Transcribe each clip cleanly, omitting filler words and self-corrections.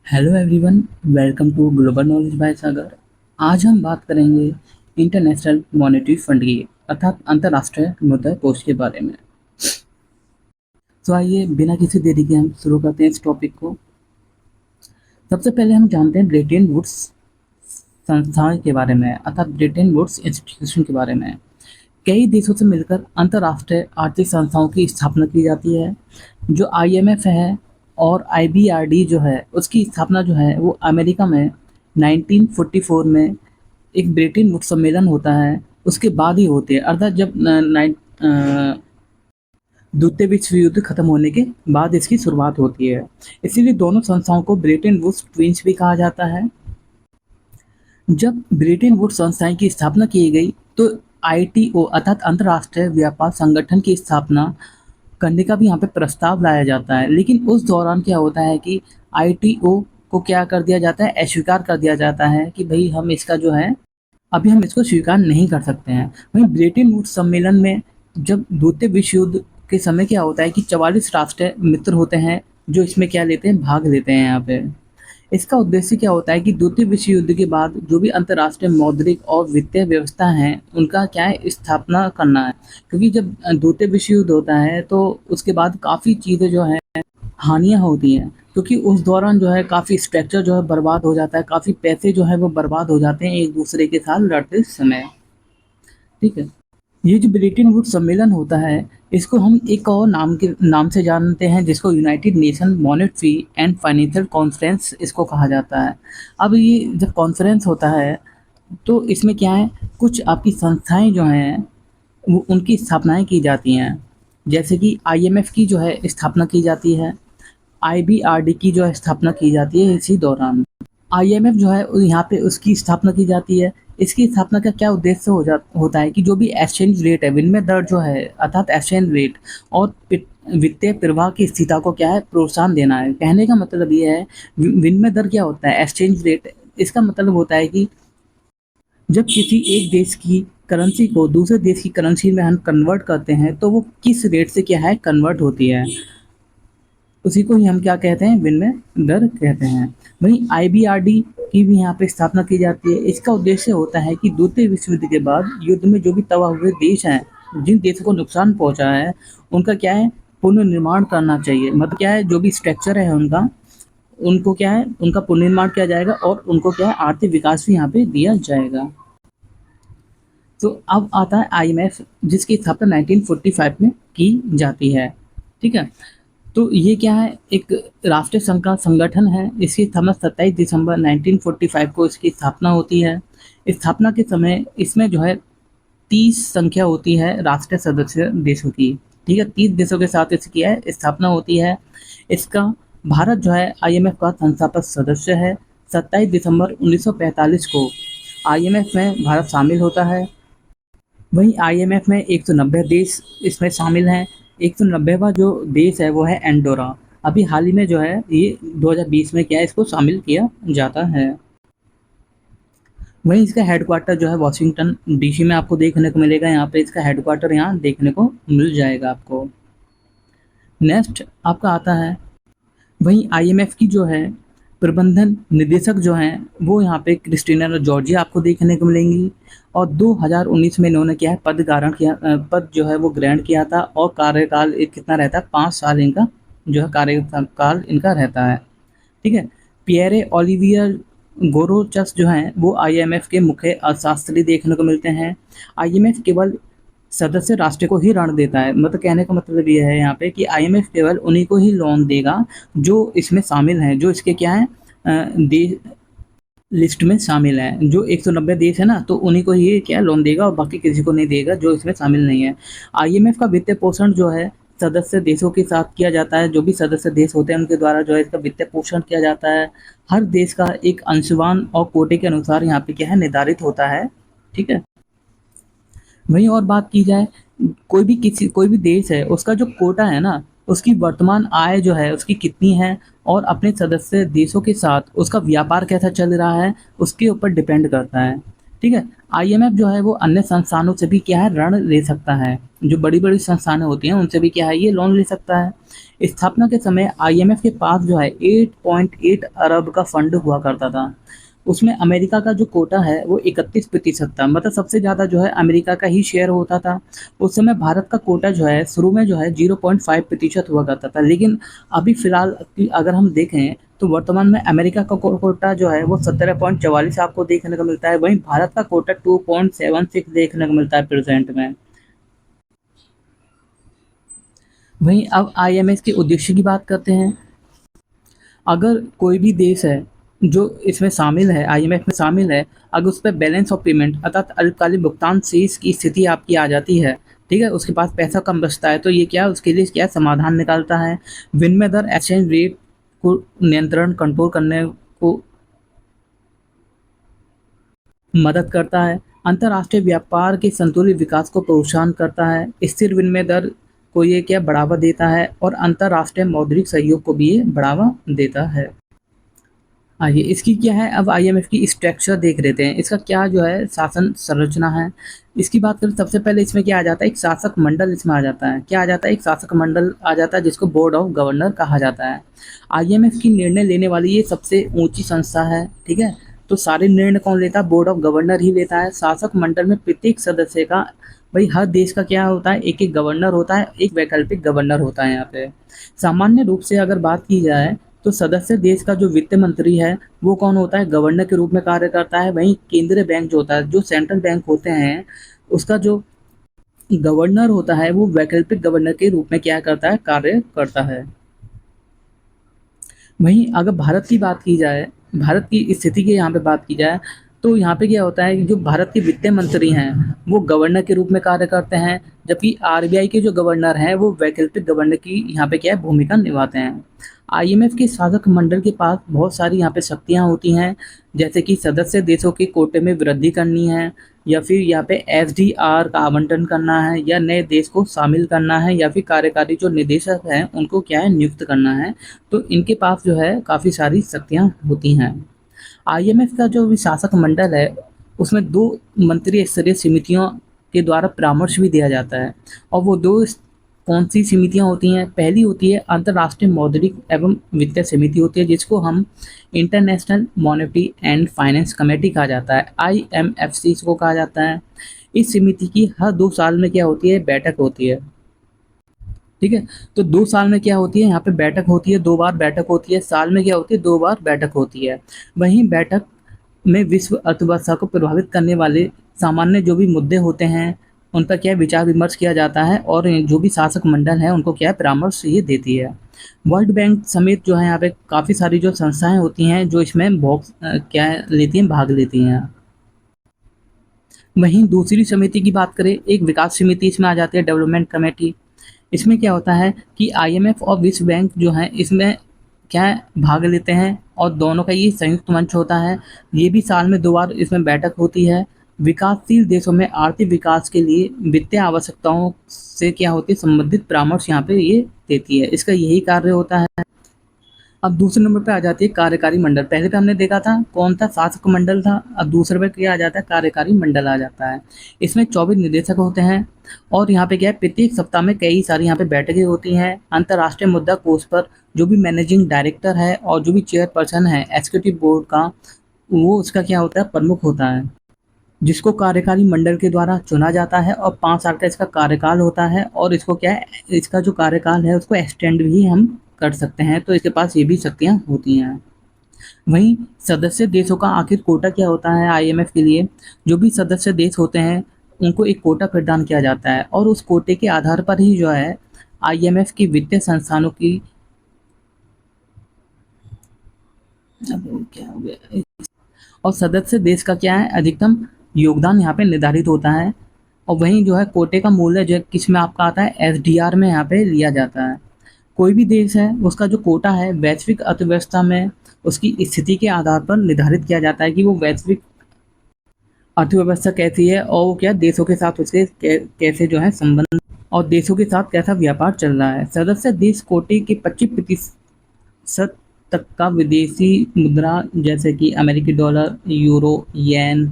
Hello everyone, welcome to global knowledge by Sagar. आज हम बात करेंगे इंटरनेशनल मॉनेटरी फंड की अर्थात अंतर्राष्ट्रीय मुद्रा कोष के बारे में। तो आइए बिना किसी देरी के हम शुरू करते हैं इस टॉपिक को। सबसे पहले हम जानते हैं ब्रेटन वुड्स संस्थान के बारे में अर्थात ब्रेटन वुड्स इंस्टीट्यूशन के बारे में। कई देशों से मिलकर अंतर्राष्ट्रीय आर्थिक संस्थाओं की स्थापना की जाती है। जो आईएमएफ है और आईबीआरडी जो है उसकी स्थापना जो है वो अमेरिका में 1944 में एक ब्रेटन वुड्स सम्मेलन होता है उसके बाद ही होते हैं, अर्थात जब द्वितीय विश्व युद्ध खत्म होने के बाद इसकी शुरुआत होती है। इसीलिए दोनों संस्थाओं को ब्रेटन वुड्स ट्विंस भी कहा जाता है। जब ब्रेटन वुड्स संस्थाएं की स्थापना की गई तो आईटीओ अर्थात अंतर्राष्ट्रीय व्यापार संगठन की स्थापना करने का भी यहाँ पे प्रस्ताव लाया जाता है, लेकिन उस दौरान क्या होता है कि आईटीओ को क्या कर दिया जाता है, अस्वीकार कर दिया जाता है कि भाई हम इसका जो है अभी हम इसको स्वीकार नहीं कर सकते हैं। वहीं ब्रेटन वुड्स सम्मेलन में जब द्वितीय विश्व युद्ध के समय क्या होता है कि 44 राष्ट्र मित्र होते हैं जो इसमें क्या लेते हैं, भाग लेते हैं यहाँ पे। इसका उद्देश्य क्या होता है कि द्वितीय विश्व युद्ध के बाद जो भी अंतर्राष्ट्रीय मौद्रिक और वित्तीय व्यवस्था है उनका क्या है, स्थापना करना है। क्योंकि जब द्वितीय विश्व युद्ध होता है तो उसके बाद काफ़ी चीज़ें जो है हानियाँ होती हैं, क्योंकि उस दौरान जो है काफ़ी स्ट्रक्चर जो है बर्बाद हो जाता है, काफ़ी पैसे जो है वो बर्बाद हो जाते हैं एक दूसरे के साथ लड़ते समय। ठीक है। ये जो ब्रेटन वुड्स सम्मेलन होता है इसको हम एक और नाम से जानते हैं जिसको United nation monetary and financial conference इसको कहा जाता है। अब ये जब कॉन्फ्रेंस होता है तो इसमें क्या है, कुछ आपकी संस्थाएं जो हैं वो उनकी स्थापनाएं की जाती हैं। जैसे कि आईएमएफ की जो है स्थापना की जाती है, आईबीआरडी की जो है स्थापना की जाती है इसी दौरान। आईएमएफ जो है यहाँ पे उसकी स्थापना की जाती है। इसकी स्थापना का क्या उद्देश्य होता है कि जो भी एक्सचेंज रेट है, विनिमय दर जो है अर्थात एक्सचेंज रेट और वित्तीय प्रवाह की स्थिरता को क्या है, प्रोत्साहन देना है। कहने का मतलब ये है, विनिमय दर क्या होता है, एक्सचेंज रेट, इसका मतलब होता है कि जब किसी एक देश की करेंसी को दूसरे देश की करेंसी में हम कन्वर्ट करते हैं तो वो किस रेट से क्या है कन्वर्ट होती है, उसी को ही हम क्या कहते हैं, विनिमय दर कहते हैं। वहीं आईबीआरडी की भी यहाँ पे स्थापना की जाती है। इसका उद्देश्य होता है कि द्वितीय विश्व युद्ध के बाद युद्ध में जो भी तबाह हुए देश हैं, जिन देशों को नुकसान पहुंचा है, उनका क्या है, पुनर्निर्माण करना चाहिए। मतलब क्या है, जो भी स्ट्रक्चर है उनका, उनको क्या है, उनका पुनर्निर्माण किया जाएगा और उनको क्या है, आर्थिक विकास भी यहाँ पे दिया जाएगा। तो अब आता है आईएमएफ, जिसकी स्थापना 1945 में की जाती है। ठीक है। तो ये क्या है, एक राष्ट्रीय संघ का संगठन है। इसकी स्थापना 27 दिसंबर 1945 को इसकी स्थापना होती है। स्थापना के समय इसमें जो है 30 संख्या होती है राष्ट्रीय सदस्य देशों की। ठीक है, 30 देशों के साथ इसकी है स्थापना होती है। इसका भारत जो है आईएमएफ का संस्थापक सदस्य है। 27 दिसंबर 1945 को आईएमएफ में भारत शामिल होता है। वहीं आईएमएफ में 190 देश इसमें शामिल हैं। 190वां जो देश है वो है एंडोरा। अभी हाल ही में जो है ये 2020 में क्या है, इसको शामिल किया जाता है। वहीं इसका हेडक्वार्टर जो है वॉशिंगटन डीसी में आपको देखने को मिलेगा। यहाँ पे इसका हेडक्वार्टर यहाँ देखने को मिल जाएगा आपको। नेक्स्ट आपका आता है, वहीं आईएमएफ की जो है प्रबंधन निदेशक जो हैं वो यहाँ पे क्रिस्टीना जॉर्जिया आपको देखने को मिलेंगी। और 2019 में इन्होंने क्या है, पद जो है वो ग्रहण किया था। और कार्यकाल कितना रहता है, 5 साल इनका जो है कार्यकाल इनका रहता है। ठीक है। पियरे ओलिवियर गोरोचस जो हैं वो आईएमएफ के मुख्य अर्थशास्त्री देखने को मिलते हैं। आईएमएफ केवल सदस्य राष्ट्र को ही ऋण देता है। मतलब कहने का मतलब ये है यहाँ पे कि आईएमएफ केवल उन्हीं को ही लोन देगा जो इसमें शामिल हैं, जो इसके क्या है, देश लिस्ट में शामिल है। जो 190 देश है ना, तो उन्हीं को ही क्या लोन देगा और बाकी किसी को नहीं देगा जो इसमें शामिल नहीं है। आईएमएफ का वित्तीय पोषण जो है सदस्य देशों के साथ किया जाता है। जो भी सदस्य देश होते हैं उनके द्वारा जो है इसका वित्तीय पोषण किया जाता है। हर देश का एक अंशवान और कोटे के अनुसार यहाँ पे क्या है, निर्धारित होता है। ठीक है। वहीं और बात की जाए, कोई भी देश है उसका जो कोटा है ना, उसकी वर्तमान आय जो है उसकी कितनी है और अपने सदस्य देशों के साथ उसका व्यापार कैसा चल रहा है उसके ऊपर डिपेंड करता है। ठीक है। आईएमएफ जो है वो अन्य संस्थानों से भी क्या है ऋण ले सकता है। जो बड़ी-बड़ी संस्थानें होती हैं उनसे भी क्या है ये लोन ले सकता है। स्थापना के समय आईएमएफ के पास जो है 8.8 अरब का फंड हुआ करता था। उसमें अमेरिका का जो कोटा है वो 31% था, मतलब सबसे ज़्यादा जो है अमेरिका का ही शेयर होता था। उस समय भारत का कोटा जो है शुरू में जो है 0.5% हुआ करता था, लेकिन अभी फ़िलहाल की अगर हम देखें तो वर्तमान में अमेरिका का कोटा जो है वो 17.44 आपको देखने को मिलता है, वहीं भारत का कोटा 2.76 देखने को मिलता है प्रेजेंट में। वहीं अब आईएमएफ के उद्देश्य की बात करते हैं। अगर कोई भी देश है जो इसमें शामिल है, आईएमएफ में शामिल है, अगर उस पे बैलेंस ऑफ पेमेंट अर्थात अल्पकालिक भुगतान शेष की स्थिति आपकी आ जाती है, ठीक है, उसके पास पैसा कम बचता है, तो ये क्या उसके लिए क्या समाधान निकालता है। विनिमय दर एक्सचेंज रेट को नियंत्रण कंट्रोल करने को मदद करता है। अंतर्राष्ट्रीय व्यापार के संतुलित विकास को प्रोत्साहन करता है। स्थिर विनिमय दर को ये क्या बढ़ावा देता है और अंतर्राष्ट्रीय मौद्रिक सहयोग को भी ये बढ़ावा देता है। आइए इसकी क्या है, अब आईएमएफ की स्ट्रक्चर देख लेते हैं। इसका क्या जो है शासन संरचना है। इसकी बात करें सबसे पहले इसमें क्या आ जाता है, एक शासक मंडल इसमें आ जाता है। क्या आ जाता है, एक शासक मंडल आ जाता है जिसको बोर्ड ऑफ गवर्नर कहा जाता है। आईएमएफ की निर्णय लेने वाली ये सबसे ऊंची संस्था है, ठीक है। तो सारे निर्णय कौन लेता है, बोर्ड ऑफ गवर्नर ही लेता है। शासक मंडल में प्रत्येक सदस्य का, भाई हर देश का क्या होता है, एक एक गवर्नर होता है, एक वैकल्पिक गवर्नर होता है यहाँ पे। सामान्य रूप से अगर बात की जाए तो सदस्य देश का जो वित्त मंत्री है वो कौन होता है, गवर्नर के रूप में कार्य करता है। वहीं केंद्रीय बैंक जो होता है, जो सेंट्रल बैंक होते हैं, उसका जो गवर्नर होता है वो वैकल्पिक गवर्नर के रूप में क्या करता है, कार्य करता है। वहीं अगर भारत की बात की जाए, भारत की स्थिति की यहाँ पे बात की जाए, तो यहाँ पे क्या होता है कि जो भारत के वित्त मंत्री हैं वो गवर्नर के रूप में कार्य करते हैं, जबकि आरबीआई के जो गवर्नर हैं वो वैकल्पिक गवर्नर की यहाँ पे क्या है भूमिका निभाते हैं। आईएमएफ के शासक मंडल के पास बहुत सारी यहाँ पे शक्तियाँ होती हैं, जैसे कि सदस्य देशों के कोटे में वृद्धि करनी है, या फिर यहाँ पे एसडीआर का आवंटन करना है, या नए देश को शामिल करना है, या फिर कार्यकारी जो निदेशक हैं उनको क्या है नियुक्त करना है। तो इनके पास जो है काफ़ी सारी शक्तियाँ होती हैं। आईएमएफ का जो भी शासक मंडल है उसमें 2 मंत्रिस्तरीय समितियों के द्वारा परामर्श भी दिया जाता है, और वो 2 कौन-सी समितियाँ होती हैं? पहली होती है अंतर्राष्ट्रीय मौद्रिक एवं वित्तीय समिति होती है, जिसको हम international monetary and finance committee कहा जाता है, आईएमएफसी इसको कहा जाता है। इस समिति की हर 2 साल में क्या होती है, बैठक होती है। ठीक है, तो 2 साल में क्या होती है, यहाँ पे बैठक होती है, 2 बार बैठक होती है, साल में क्या होती है, 2 बार बैठक होती है। वहीं बैठक में विश्व अर्थव्यवस्था को प्रभावित करने वाले सामान्य जो भी मुद्दे होते हैं, उन पर क्या है विचार विमर्श किया जाता है, और जो भी शासक मंडल है उनको क्या है परामर्श ये देती है। वर्ल्ड बैंक समेत जो है यहाँ पे काफ़ी सारी जो संस्थाएँ होती हैं जो इसमें क्या है लेती हैं, भाग लेती हैं। वहीं दूसरी समिति की बात करें, एक विकास समिति इसमें आ जाती है, डेवलपमेंट कमेटी। इसमें क्या होता है कि आईएमएफ और विश्व बैंक जो हैं इसमें क्या है भाग लेते हैं, और दोनों का ये संयुक्त मंच होता है। ये भी साल में 2 बार इसमें बैठक होती है। विकासशील देशों में आर्थिक विकास के लिए वित्तीय आवश्यकताओं से क्या होती है संबंधित परामर्श यहाँ पे ये देती है। इसका यही कार्य होता है। अब दूसरे नंबर पे आ जाती है कार्यकारी मंडल। पहले पे हमने देखा था कौन था, शासक मंडल था। अब दूसरे पे क्या आ जाता है, कार्यकारी मंडल आ जाता है। इसमें 24 निदेशक होते हैं, और यहाँ पे क्या है प्रत्येक सप्ताह में कई सारी यहाँ पे बैठकें होती हैं। अंतर्राष्ट्रीय मुद्रा कोष पर जो भी मैनेजिंग डायरेक्टर है और जो भी चेयरपर्सन है एग्जीक्यूटिव बोर्ड का, वो उसका क्या होता है प्रमुख होता है, जिसको कार्यकारी मंडल के द्वारा चुना जाता है, और 5 साल का इसका कार्यकाल होता है। और इसको क्या है, इसका जो कार्यकाल है उसको एक्सटेंड भी हम कर सकते हैं, तो इसके पास ये भी शक्तियाँ होती हैं। वहीं सदस्य देशों का आखिर कोटा क्या होता है आईएमएफ के लिए, जो भी सदस्य देश होते हैं उनको एक कोटा प्रदान किया जाता है, और उस कोटे के आधार पर ही जो है आईएमएफ की वित्तीय संस्थानों की, अब क्या हो गया, और सदस्य देश का क्या है अधिकतम योगदान यहाँ पे निर्धारित होता है। और वहीं जो है कोटे का मूल्य जो किस में आपका आता है, एसडीआर में यहाँ पे लिया जाता है। कोई भी देश है उसका जो कोटा है वैश्विक अर्थव्यवस्था में उसकी स्थिति के आधार पर निर्धारित किया जाता है कि वो वैश्विक अर्थव्यवस्था कैसी है, और वो क्या देशों के साथ उसके कैसे जो है संबंध, और देशों के साथ कैसा व्यापार चल रहा है। सदस्य देश कोटे के 25% तक का विदेशी मुद्रा जैसे कि अमेरिकी डॉलर, यूरो, येन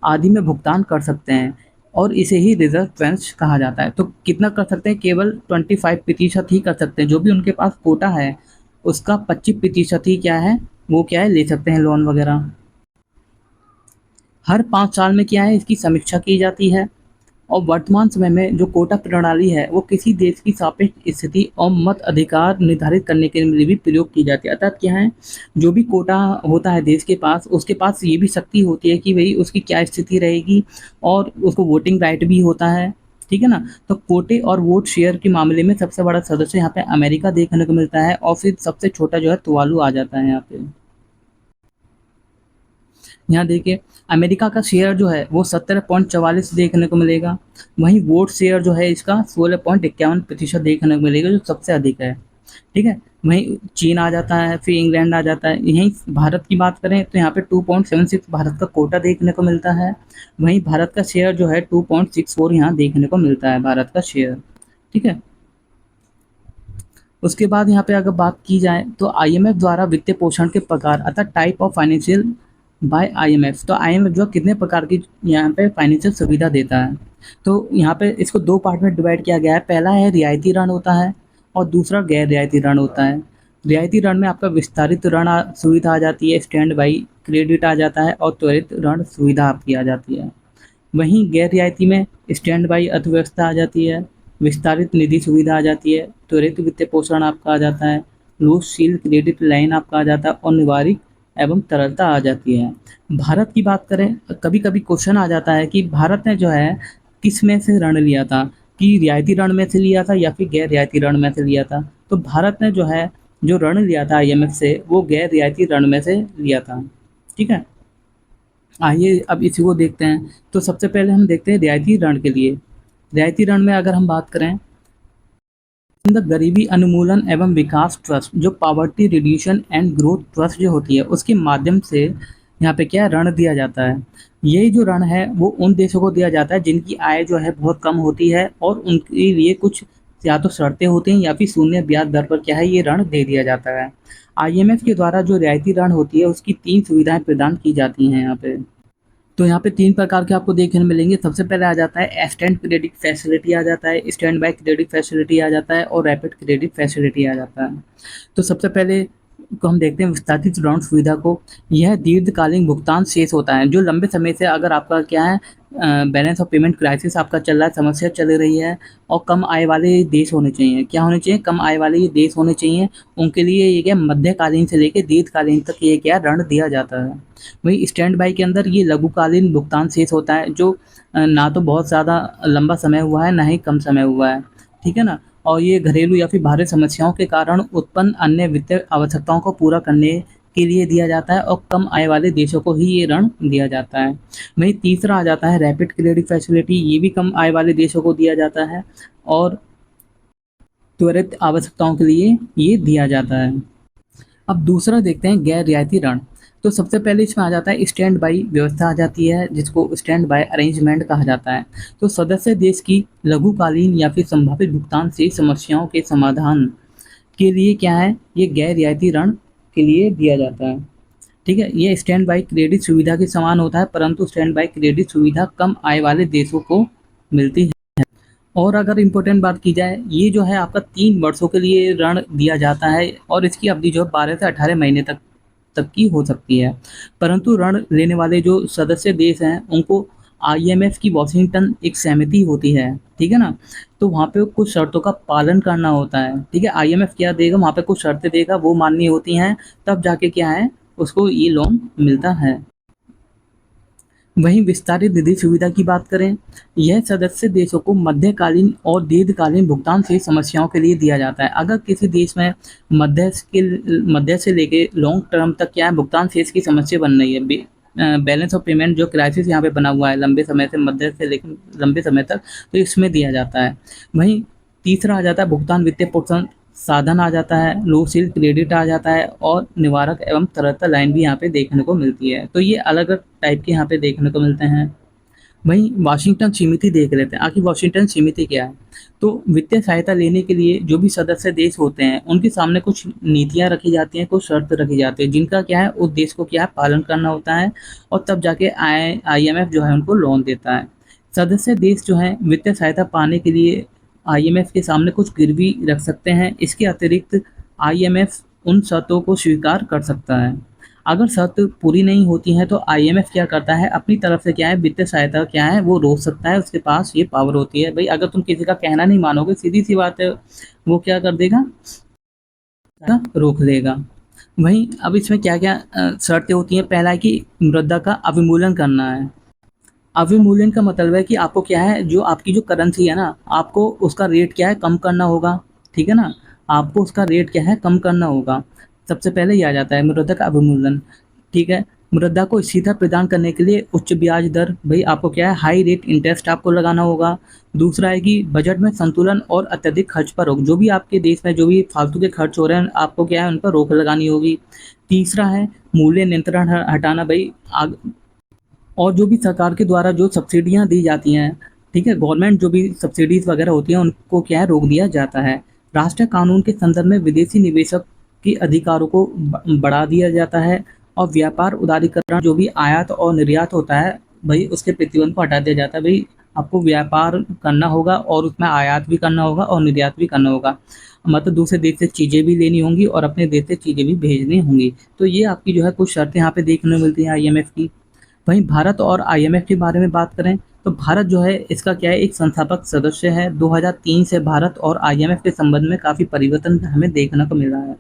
आदि में भुगतान कर सकते हैं और इसे ही रिजर्व ट्रांच कहा जाता है। तो कितना कर सकते हैं? केवल 25% ही कर सकते हैं। जो भी उनके पास कोटा है उसका 25% ही क्या है, वो क्या है, ले सकते हैं लोन वगैरह। हर 5 साल में क्या है, इसकी समीक्षा की जाती है और वर्तमान समय में जो कोटा प्रणाली है वो किसी देश की सापेक्ष स्थिति और मत अधिकार निर्धारित करने के लिए भी प्रयोग की जाती है। अर्थात क्या है, जो भी कोटा होता है देश के पास, उसके पास ये भी शक्ति होती है कि भाई उसकी क्या स्थिति रहेगी और उसको वोटिंग राइट भी होता है। ठीक है ना? तो कोटे और वोट शेयर के मामले में सबसे बड़ा सदस्य यहाँ पे अमेरिका देखने को मिलता है और फिर सबसे छोटा जो है तुवालू आ जाता है यहाँ पे। यहाँ देखिए, अमेरिका का शेयर जो है वो 17.44 देखने को मिलेगा। वहीं वोट शेयर जो है इसका 16.51% देखने को मिलेगा, जो सबसे अधिक है। ठीक है? वहीं चीन आ जाता है, फिर इंग्लैंड आ जाता है। यहीं भारत की बात करें तो यहाँ पे 2.76 भारत का कोटा देखने को मिलता है। वहीं भारत का शेयर जो है 2.64 यहाँ देखने को मिलता है, भारत का शेयर। ठीक है? उसके बाद यहाँ पे अगर बात की जाए तो आईएमएफ द्वारा वित्तीय पोषण के प्रकार अर्थात type of financial by IMF. तो आईएमएफ जो कितने प्रकार की यहाँ पे फाइनेंशियल सुविधा देता है, तो यहाँ पे इसको दो पार्ट में डिवाइड किया गया है। पहला है रियायती ऋण होता है और दूसरा गैर रियायती ऋण होता है। रियायती ऋण में आपका विस्तारित ऋण सुविधा आ जाती है, स्टैंड बाई क्रेडिट आ जाता है और त्वरित ऋण सुविधा आपकी आ जाती है। वहीं गैर रियायती में स्टैंड बाई अर्थव्यवस्था आ जाती है, विस्तारित निधि सुविधा आ जाती है, त्वरित वित्तीय पोषण आपका आ जाता है, लोकशील क्रेडिट लाइन आपका आ जाता है और निवारिक एवं तरलता आ जाती है। भारत की बात करें, कभी कभी क्वेश्चन आ जाता है कि भारत ने जो है किस में से ऋण लिया था, कि रियायती ऋण में से लिया था या फिर गैर रियायती ऋण में से लिया था। तो भारत ने जो है जो ऋण लिया था आईएमएफ से, वो गैर रियायती ऋण में से लिया था। ठीक है? आइए अब इसी को देखते हैं। तो सबसे पहले हम देखते हैं रियायती ऋण के लिए। रियायती ऋण में अगर हम बात करें, गरीबी उन्मूलन एवं विकास ट्रस्ट, जो poverty reduction and growth trust जो होती है, उसके माध्यम से यहाँ पे क्या ऋण दिया जाता है। यही जो ऋण है वो उन देशों को दिया जाता है जिनकी आय जो है बहुत कम होती है और उनके लिए कुछ या तो शर्तें होती हैं या फिर शून्य ब्याज दर पर क्या है ये ऋण दे दिया जाता है। आईएमएफ के द्वारा जो रियायती ऋण होती है उसकी 3 सुविधाएं प्रदान की जाती हैं यहाँ पे। तो यहाँ पे 3 प्रकार के आपको देखने मिलेंगे। सबसे पहले आ जाता है इंस्टेंट क्रेडिट फैसिलिटी आ जाता है, स्टैंड बाय क्रेडिट फैसिलिटी आ जाता है और रैपिड क्रेडिट फैसिलिटी आ जाता है। तो सबसे पहले को हम देखते हैं विस्तारित ऋण सुविधा को। यह दीर्घकालीन भुगतान शेष होता है, जो लंबे समय से अगर आपका क्या है बैलेंस ऑफ पेमेंट क्राइसिस आपका चल रहा है, समस्या चल रही है और कम आय वाले देश होने चाहिए। क्या होने चाहिए? कम आय वाले ये देश होने चाहिए। उनके लिए ये क्या मध्यकालीन से लेकर दीर्घकालीन तक ये क्या ऋण दिया जाता है। वही स्टैंड बाई के अंदर ये लघुकालीन भुगतान शेष होता है, जो ना तो बहुत ज़्यादा लंबा समय हुआ है ना ही कम समय हुआ है। ठीक है ना? और ये घरेलू या फिर बाहरी समस्याओं के कारण उत्पन्न अन्य वित्तीय आवश्यकताओं को पूरा करने के लिए दिया जाता है और कम आय वाले देशों को ही ये ऋण दिया जाता है। वहीं तीसरा आ जाता है रैपिड क्रेडिट फैसिलिटी। ये भी कम आय वाले देशों को दिया जाता है और त्वरित आवश्यकताओं के लिए ये दिया जाता है। अब दूसरा देखते हैं गैर रियायती ऋण। तो सबसे पहले इसमें आ जाता है स्टैंड बाई व्यवस्था आ जाती है, जिसको स्टैंड बाय अरेंजमेंट कहा जाता है। तो सदस्य देश की लघुकालीन या फिर संभावित भुगतान से समस्याओं के समाधान के लिए क्या है, ये गैर रियायती ऋण के लिए दिया जाता है। ठीक है? ये स्टैंड बाई क्रेडिट सुविधा के समान होता है, परंतु स्टैंड बाई क्रेडिट सुविधा कम आय वाले देशों को मिलती है। और अगर इम्पोर्टेंट बात की जाए, ये जो है आपका 3 वर्षों के लिए ऋण दिया जाता है और इसकी अवधि जो है 12 से 18 महीने तक की हो सकती है। परंतु ऋण लेने वाले जो सदस्य देश हैं उनको आईएमएफ की वॉशिंगटन एक सहमति होती है। ठीक है ना? तो वहाँ पे कुछ शर्तों का पालन करना होता है। ठीक है? आईएमएफ क्या देगा, वहाँ पे कुछ शर्तें देगा, वो माननी होती हैं, तब जाके क्या है उसको ये लोन मिलता है। वहीं विस्तारित निधि सुविधा की बात करें, यह सदस्य देशों को मध्यकालीन और दीर्घकालीन भुगतान से समस्याओं के लिए दिया जाता है। अगर किसी देश में मध्य से लेके लॉन्ग टर्म तक क्या है भुगतान शेष की समस्या बन रही है, बैलेंस ऑफ पेमेंट जो क्राइसिस यहाँ पे बना हुआ है लंबे समय से, मध्य से लेकर लंबे समय तक, तो इसमें दिया जाता है। वहीं तीसरा आ जाता है भुगतान वित्तीय पोषण साधन आ जाता है, लो सील क्रेडिट आ जाता है और निवारक एवं तरलता लाइन भी यहाँ पे देखने को मिलती है। तो ये अलग अलग टाइप के यहाँ पे देखने को मिलते हैं। वहीं वाशिंगटन समिति देख लेते हैं, आखिर वाशिंगटन समिति क्या है? तो वित्तीय सहायता लेने के लिए जो भी सदस्य देश होते हैं, उनके सामने कुछ नीतियाँ रखी जाती हैं, कुछ शर्त रखी जाती है, जिनका क्या है उस देश को क्या है पालन करना होता है और तब जाके IMF जो है उनको लोन देता है। सदस्य देश जो हैं वित्तीय सहायता पाने के लिए IMF के सामने कुछ गिरवी रख सकते हैं। इसके अतिरिक्त IMF उन शर्तों को स्वीकार कर सकता है। अगर शर्त पूरी नहीं होती है तो IMF क्या करता है अपनी तरफ से क्या है वित्तीय सहायता क्या है वो रोक सकता है, उसके पास ये पावर होती है। भाई अगर तुम किसी का कहना नहीं मानोगे, सीधी सी बात है, वो क्या कर देगा, रोक लेगा। वहीं अब इसमें क्या क्या शर्तें होती हैं। पहला है कि मुद्रा का अवमूल्यन करना है। अवमूल्यन का मतलब है कि आपको क्या है जो आपकी जो करेंसी है ना, आपको उसका रेट क्या है कम करना होगा, ठीक है ना? आपको उसका रेट क्या है कम करना होगा। सबसे पहले ये आ जाता है मुद्रा का अवमूल्यन, ठीक है? मुद्रा को स्थिरता प्रदान करने के लिए उच्च ब्याज दर, भई आपको क्या है हाई रेट इंटरेस्ट आपको लगाना होगा। दूसरा है कि बजट में संतुलन और अत्यधिक खर्च पर रोक, जो भी आपके देश में जो भी फालतू के खर्च हो रहे हैं, आपको क्या है उन पर रोक लगानी होगी। तीसरा है मूल्य नियंत्रण हटाना, भई आग और जो भी सरकार के द्वारा जो सब्सिडियाँ दी जाती हैं, ठीक है? गवर्नमेंट जो भी सब्सिडीज़ वगैरह होती हैं, उनको क्या है रोक दिया जाता है। राष्ट्रीय कानून के संदर्भ में विदेशी निवेशक के अधिकारों को बढ़ा दिया जाता है और व्यापार उदारीकरण जो भी आयात और निर्यात होता है, भई उसके प्रतिबंध को हटा दिया जाता है। भई आपको व्यापार करना होगा और उसमें आयात भी करना होगा और निर्यात भी करना होगा। मतलब दूसरे देश से चीज़ें भी लेनी होंगी और अपने देश से चीज़ें भी भेजनी होंगी। तो ये आपकी जो है कुछ शर्तें यहाँ पे देखने को मिलती हैं IMF की। वहीं भारत और IMF के बारे में बात करें तो भारत जो है इसका क्या है एक संस्थापक सदस्य है। 2003 से भारत और IMF के संबंध में काफ़ी परिवर्तन हमें देखने को मिल रहा है।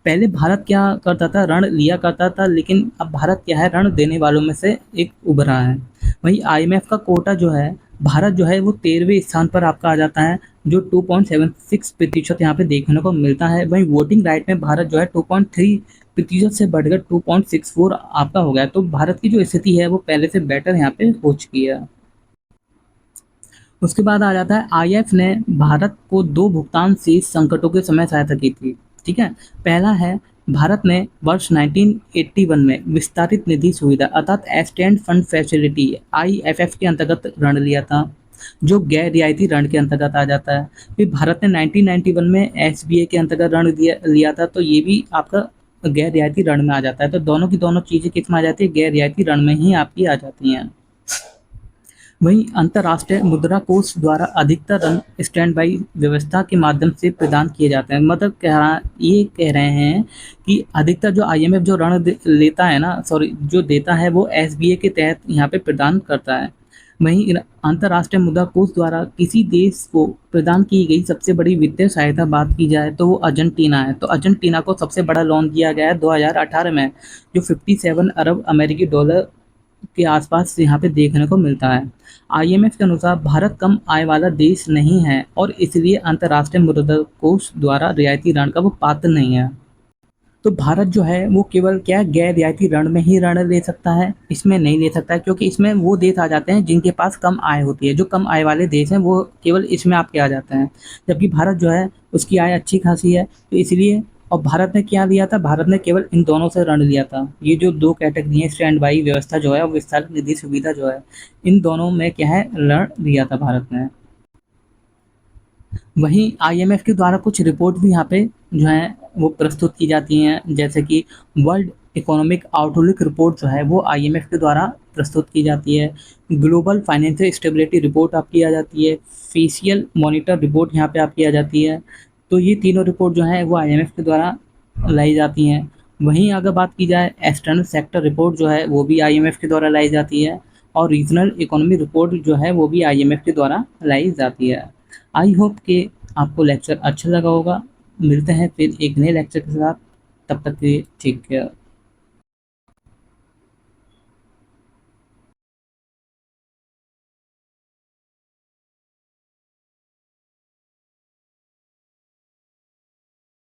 पहले भारत क्या करता था, ऋण लिया करता था, लेकिन अब भारत क्या है ऋण देने वालों में से एक उभरा है। वहीं IMF का कोटा जो है, भारत जो है वो 13वें स्थान पर आपका आ जाता है, जो 2.76% यहाँ पे देखने को मिलता है। वहीं वोटिंग राइट में भारत जो है 2.3% से बढ़कर 2.64 आपका हो गया। तो भारत की जो स्थिति है वो पहले से बेटर यहाँ पे हो चुकी है। उसके बाद आ जाता है IMF ने भारत को 2 भुगतान शेष संकटों के समय सहायता की थी, ठीक है? पहला है भारत ने वर्ष 1981 में विस्तारित निधि सुविधा अर्थात एक्सटेंड फंड फैसिलिटी IFF के अंतर्गत ऋण लिया था, जो गैर रियायती ऋण के अंतर्गत आ जाता है। फिर भारत ने 1991 में SBA के अंतर्गत ऋण लिया था, तो ये भी आपका गैर रियायती ऋण में आ जाता है। तो दोनों की दोनों चीज़ें किस में आ जाती है, गैर रियायती ऋण में ही आपकी आ जाती हैं। वहीं अंतर्राष्ट्रीय मुद्रा कोष द्वारा अधिकतर ऋण स्टैंड बाई व्यवस्था के माध्यम से प्रदान किए जाते हैं। मतलब ये कह रहे हैं कि अधिकतर जो IMF जो ऋण लेता है ना, सॉरी जो देता है वो SBA के तहत यहाँ पे प्रदान करता है। वहीं अंतर्राष्ट्रीय मुद्रा कोष द्वारा किसी देश को प्रदान की गई सबसे बड़ी वित्तीय सहायता बात की जाए तो वो अर्जेंटीना है। तो अर्जेंटीना को सबसे बड़ा लोन दिया गया है 2018 में, जो 57 अरब अमेरिकी डॉलर के आसपास यहाँ पे देखने को मिलता है। IMF के अनुसार भारत कम आय वाला देश नहीं है और इसलिए अंतर्राष्ट्रीय मुद्रा कोष द्वारा रियायती ऋण का वो पात्र नहीं है। तो भारत जो है वो केवल क्या गैर रियायती ऋण में ही ऋण ले सकता है, इसमें नहीं ले सकता है, क्योंकि इसमें वो देश आ जाते हैं जिनके पास कम आय होती है। जो कम आय वाले देश हैं वो केवल इसमें आपके आ जाते हैं, जबकि भारत जो है उसकी आय अच्छी खासी है, तो इसलिए। और भारत ने क्या लिया था, भारत ने केवल इन दोनों से ऋण लिया था। ये जो 2 कैटेगरी है, स्टैंड बाई व्यवस्था जो है और विस्तारित निधि सुविधा जो है, इन दोनों में क्या है ऋण लिया था भारत ने। वहीं IMF के द्वारा कुछ रिपोर्ट भी यहाँ पे जो है वो प्रस्तुत की जाती हैं, जैसे कि वर्ल्ड इकोनॉमिक आउटलुक रिपोर्ट जो है वो IMF के द्वारा प्रस्तुत की जाती है। ग्लोबल फाइनेंशियल स्टेबिलिटी रिपोर्ट आपकी आ जाती है। फेशियल मॉनिटर रिपोर्ट यहाँ पे आपकी आ जाती है। तो ये तीनों रिपोर्ट जो है वो IMF के द्वारा लाई जाती हैं। वहीं अगर बात की जाए एक्सटर्नल सेक्टर रिपोर्ट जो है वो भी IMF के द्वारा लाई जाती है, और रीजनल इकोनॉमी रिपोर्ट जो है वो भी IMF के द्वारा लाई जाती है। आई होप कि आपको लेक्चर अच्छा लगा होगा। मिलते हैं फिर एक नए लेक्चर के साथ, तब तक के लिए ठीक है।